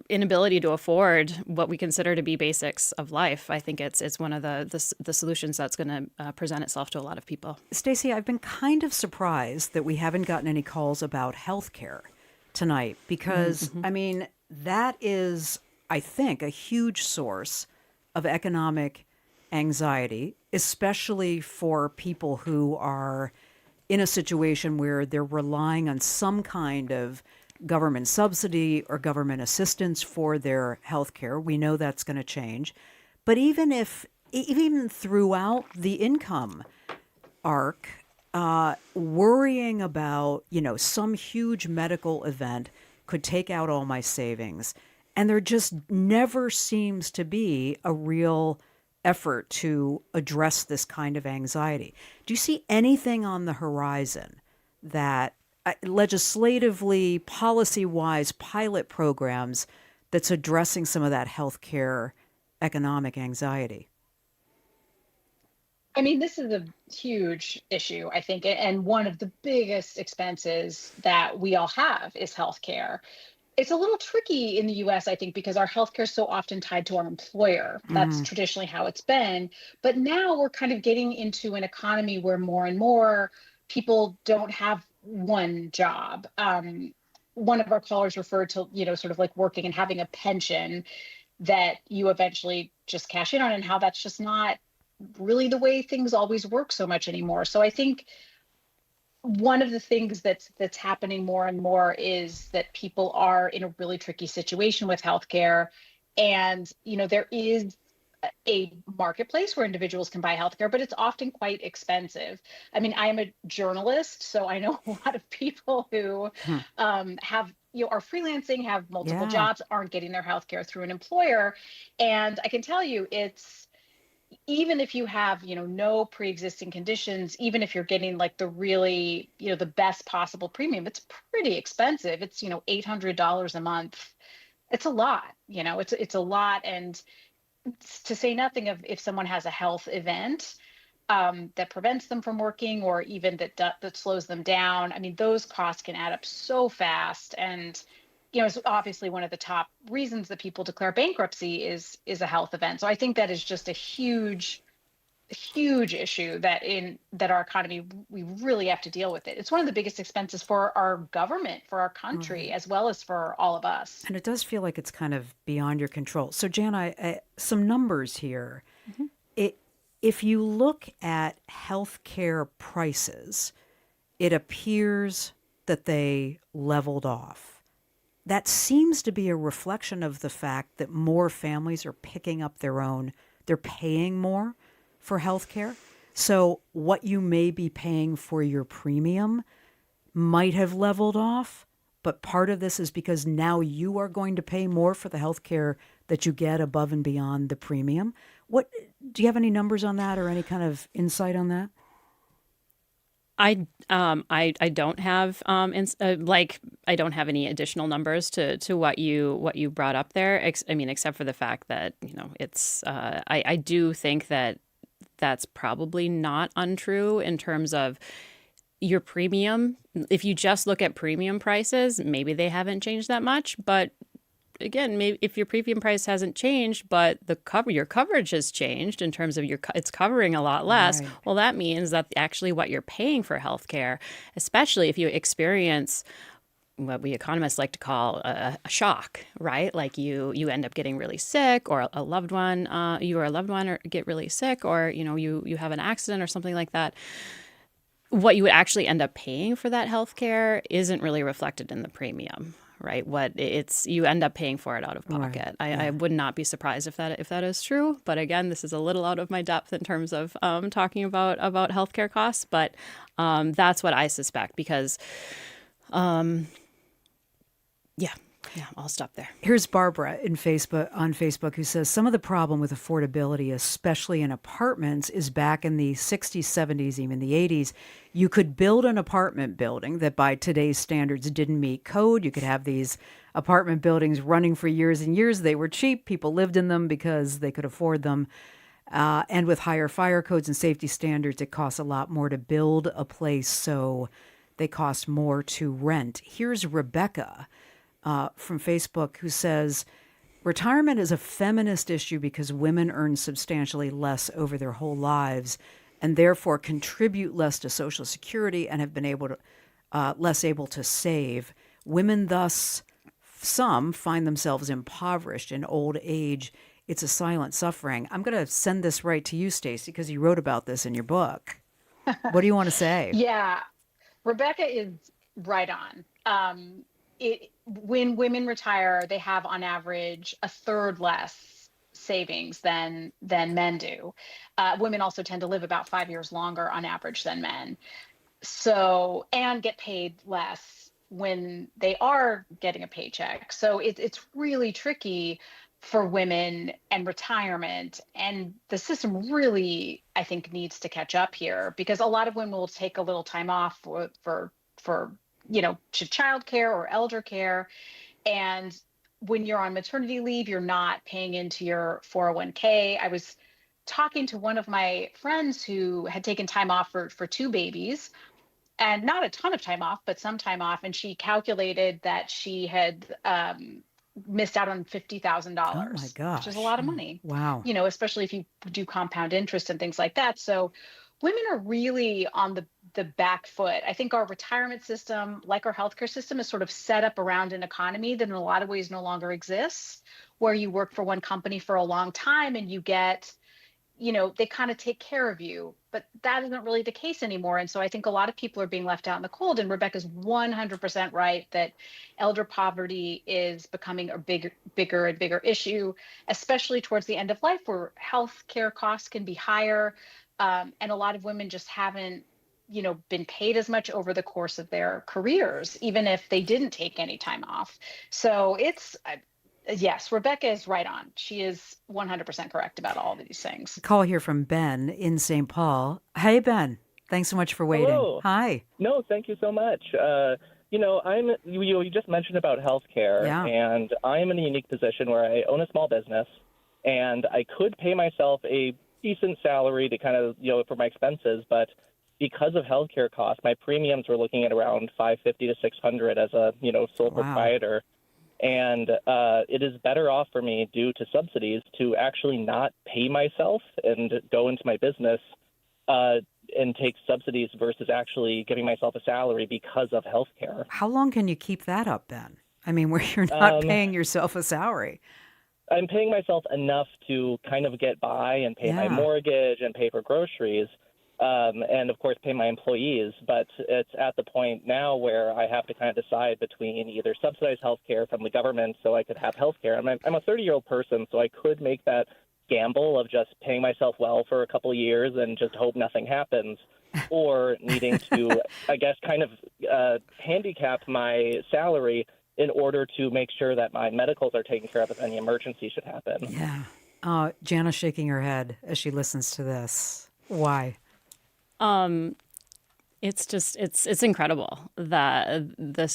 inability to afford what we consider to be basics of life, I think it's one of the solutions that's going to present itself to a lot of people. Stacey, I've been kind of surprised that we haven't gotten any calls about healthcare tonight because, I mean, that is, I think, a huge source of economic anxiety, especially for people who are in a situation where they're relying on some kind of government subsidy or government assistance for their health care. We know that's going to change. But even throughout the income arc, worrying about, some huge medical event could take out all my savings. And there just never seems to be a real effort to address this kind of anxiety. Do you see anything on the horizon that legislatively, policy-wise, pilot programs that's addressing some of that healthcare economic anxiety? I mean, this is a huge issue, I think, and one of the biggest expenses that we all have is healthcare. It's a little tricky in the US, I think, because our healthcare is so often tied to our employer. That's traditionally how it's been. But now we're kind of getting into an economy where more and more people don't have one job. One of our callers referred to, sort of like working and having a pension that you eventually just cash in on, and how that's just not really the way things always work so much anymore. So I think one of the things that's happening more and more is that people are in a really tricky situation with healthcare. And, there is a marketplace where individuals can buy healthcare, but it's often quite expensive. I mean, I am a journalist, so I know a lot of people who have, are freelancing, have multiple jobs, aren't getting their healthcare through an employer. And I can tell you, it's, even if you have, no pre-existing conditions, even if you're getting the really, the best possible premium, it's pretty expensive. It's, $800 a month. It's a lot, it's a lot. And to say nothing of if someone has a health event that prevents them from working, or even that slows them down. I mean, those costs can add up so fast. And it's obviously one of the top reasons that people declare bankruptcy is a health event. So I think that is just a huge issue that our economy, we really have to deal with it. It's one of the biggest expenses for our government, for our country, as well as for all of us. And it does feel like it's kind of beyond your control. So Jan, some numbers here. If you look at healthcare prices, it appears that they leveled off. That seems to be a reflection of the fact that more families are picking up they're paying more for healthcare. So what you may be paying for your premium might have leveled off, but part of this is because now you are going to pay more for the healthcare that you get above and beyond the premium. Do you have any numbers on that or any kind of insight on that? I don't have I don't have any additional numbers to what you brought up there. Except for the fact that it's I do think that that's probably not untrue in terms of your premium. If you just look at premium prices, maybe they haven't changed that much, but again, maybe if your premium price hasn't changed, but your coverage has changed in terms of it's covering a lot less. Right. Well, that means that actually what you're paying for healthcare, especially if you experience what we economists like to call a shock, right? Like you end up getting really sick, or a loved one, you or a loved one get really sick, or you have an accident or something like that. What you would actually end up paying for that health care isn't really reflected in the premium, right? You end up paying for it out of pocket. Right. I would not be surprised if that is true. But again, this is a little out of my depth in terms of talking about healthcare costs. But that's what I suspect because, yeah, I'll stop there. Here's Barbara on Facebook who says some of the problem with affordability, especially in apartments, is back in the 60s, 70s, even the 80s. You could build an apartment building that by today's standards didn't meet code. You could have these apartment buildings running for years and years. They were cheap. People lived in them because they could afford them. And with higher fire codes and safety standards, it costs a lot more to build a place, so they cost more to rent. Here's Rebecca from Facebook who says, retirement is a feminist issue because women earn substantially less over their whole lives and therefore contribute less to Social Security and have been less able to save. Women thus, some find themselves impoverished in old age. It's a silent suffering. I'm going to send this right to you, Stacey, because you wrote about this in your book. What do you want to say? Yeah, Rebecca is right on. When women retire, they have on average a third less savings than men do. Women also tend to live about 5 years longer on average than men. So, and get paid less when they are getting a paycheck. So it's really tricky for women and retirement. And the system really, I think, needs to catch up here because a lot of women will take a little time off for to childcare or elder care. And when you're on maternity leave, you're not paying into your 401k. I was talking to one of my friends who had taken time off for two babies and not a ton of time off, but some time off. And she calculated that she had missed out on $50,000. Oh my gosh. Which is a lot of money. Wow. Especially if you do compound interest and things like that. So women are really on the back foot. I think our retirement system, like our healthcare system, is sort of set up around an economy that in a lot of ways no longer exists, where you work for one company for a long time and you get, they kind of take care of you. But that isn't really the case anymore. And so I think a lot of people are being left out in the cold. And Rebecca's 100% right that elder poverty is becoming a bigger and bigger issue, especially towards the end of life where healthcare costs can be higher. And a lot of women just haven't, been paid as much over the course of their careers, even if they didn't take any time off. So yes, Rebecca is right on. She is 100% correct about all of these things. Call here from Ben in St. Paul. Hey, Ben. Thanks so much for waiting. Hello. Hi. No, thank you so much. You just mentioned about healthcare, and I'm in a unique position where I own a small business, and I could pay myself a decent salary to kind of, for my expenses, but because of healthcare costs, my premiums were looking at around $550 to $600 as a, sole proprietor. And it is better off for me due to subsidies to actually not pay myself and go into my business and take subsidies versus actually giving myself a salary because of healthcare. How long can you keep that up, Ben? I mean, where you're not paying yourself a salary. I'm paying myself enough to kind of get by and pay my mortgage and pay for groceries. And, of course, pay my employees. But it's at the point now where I have to kind of decide between either subsidized health care from the government so I could have health care. I'm a 30-year-old person, so I could make that gamble of just paying myself well for a couple of years and just hope nothing happens, or needing to, I guess, kind of handicap my salary in order to make sure that my medicals are taken care of if any emergency should happen. Yeah. Jana's shaking her head as she listens to this. Why? It's just it's incredible that the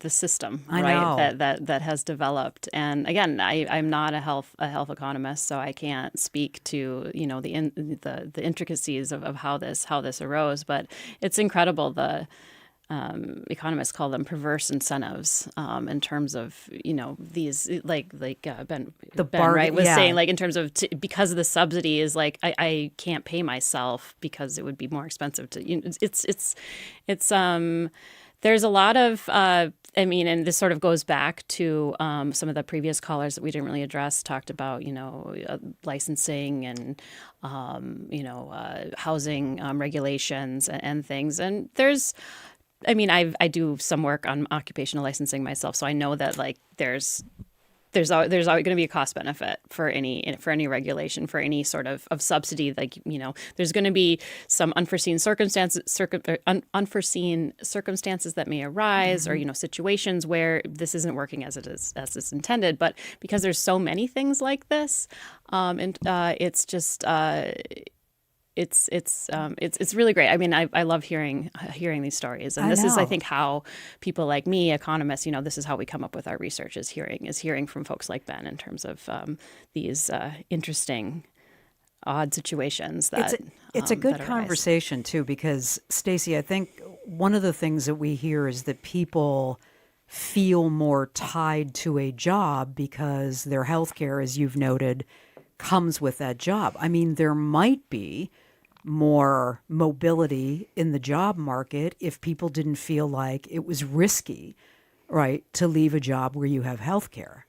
system that has developed. And again, I'm not a health economist, so I can't speak to the intricacies of how this arose. But it's incredible. The economists call them perverse incentives in terms of these Ben right was saying, like, in terms of because of the subsidy is like I can't pay myself because it would be more expensive to it's there's a lot of I mean, and this sort of goes back to some of the previous callers that we didn't really address, talked about, licensing and, housing regulations and things. And I do some work on occupational licensing myself, so I know that there's always going to be a cost benefit for any regulation, for any sort of subsidy. There's going to be some unforeseen circumstances that may arise, or situations where this isn't working as it's intended. But because there's so many things like this, it's just. It's really great. I mean, I love hearing these stories, and this is, I think, how people like me, economists, this is how we come up with our research, is hearing from folks like Ben in terms of these interesting, odd situations that it's a good that arise. conversation too, because Stacey, I think one of the things that we hear is that people feel more tied to a job because their health care, as you've noted, comes with that job. I mean, there might be more mobility in the job market if people didn't feel like it was risky, right, to leave a job where you have health care.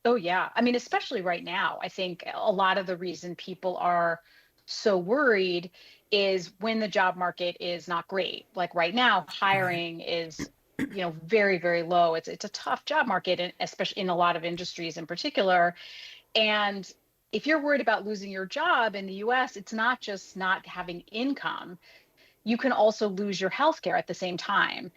Oh, yeah. I mean, especially right now, I think a lot of the reason people are so worried is when the job market is not great. Like right now, hiring is, very, very low. It's a tough job market, and especially in a lot of industries in particular. And if you're worried about losing your job in the US, it's not just not having income. You can also lose your health care at the same time.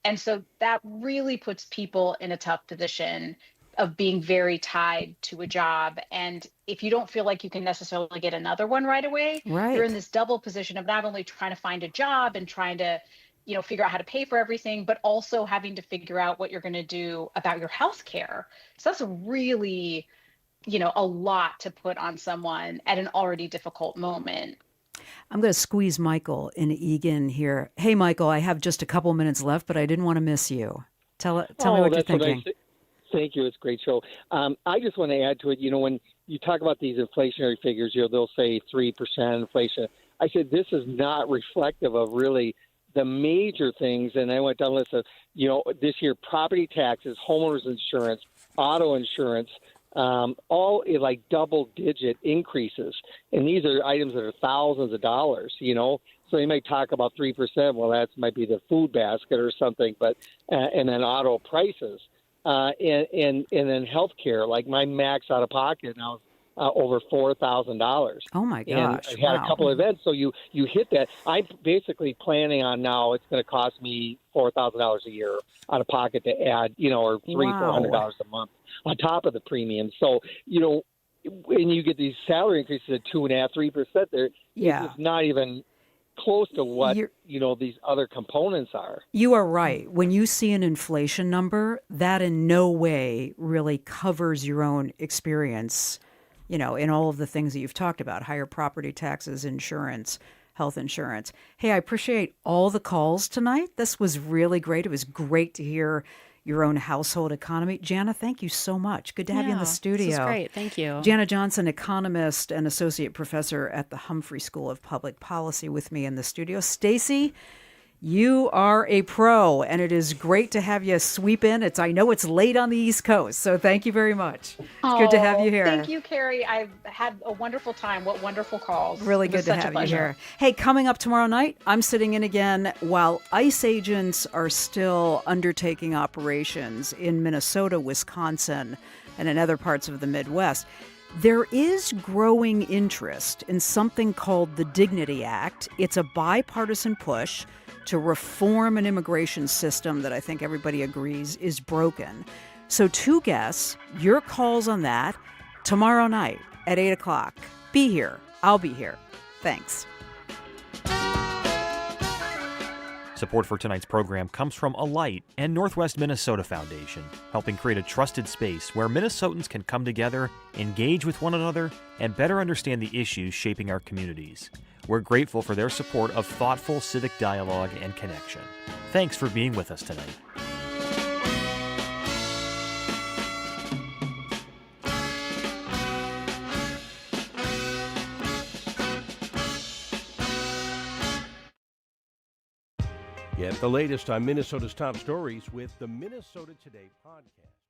And so that really puts people in a tough position of being very tied to a job. And if you don't feel like you can necessarily get another one right away, you're in this double position of not only trying to find a job and trying to figure out how to pay for everything, but also having to figure out what you're going to do about your health care. So that's a really a lot to put on someone at an already difficult moment. I'm going to squeeze Michael in Egan here. Hey, Michael, I have just a couple minutes left, but I didn't want to miss you. Tell me what you're thinking. Thank you. It's a great show. I just want to add to it. When you talk about these inflationary figures, they'll say 3% inflation. I said this is not reflective of really the major things. And I went down the list of, this year, property taxes, homeowners insurance, auto insurance, all like double-digit increases, and these are items that are thousands of dollars. So you might talk about 3%. Well, that might be the food basket or something, but and then auto prices, and then healthcare. Like my max out of pocket now is over $4,000. Oh my gosh! And I had a couple of events, so you hit that. I'm basically planning on now. It's going to cost me $4,000 a year out of pocket to add, or $400 a month on top of the premium. So, when you get these salary increases at 2.5%, 3%, it's not even close to what, these other components are. You are right. When you see an inflation number, that in no way really covers your own experience, in all of the things that you've talked about, higher property taxes, insurance, health insurance. Hey, I appreciate all the calls tonight. This was really great. It was great to hear your own household economy. Jana, thank you so much. Good to have you in the studio. This is great. Thank you. Jana Johnson, economist and associate professor at the Humphrey School of Public Policy, with me in the studio. Stacey, you are a pro, and it is great to have you sweep in. I know it's late on the East Coast, so thank you very much. It's good to have you here. Thank you, Kerri. I've had a wonderful time. What wonderful calls. Really good to have you here. Hey, coming up tomorrow night, I'm sitting in again while ICE agents are still undertaking operations in Minnesota, Wisconsin, and in other parts of the Midwest. There is growing interest in something called the Dignity Act. It's a bipartisan push to reform an immigration system that I think everybody agrees is broken. So 2 guests, your calls on that tomorrow night at 8 o'clock. Be here. I'll be here. Thanks. Support for tonight's program comes from Alight and Northwest Minnesota Foundation, helping create a trusted space where Minnesotans can come together, engage with one another, and better understand the issues shaping our communities. We're grateful for their support of thoughtful civic dialogue and connection. Thanks for being with us tonight. Get the latest on Minnesota's top stories with the Minnesota Today podcast.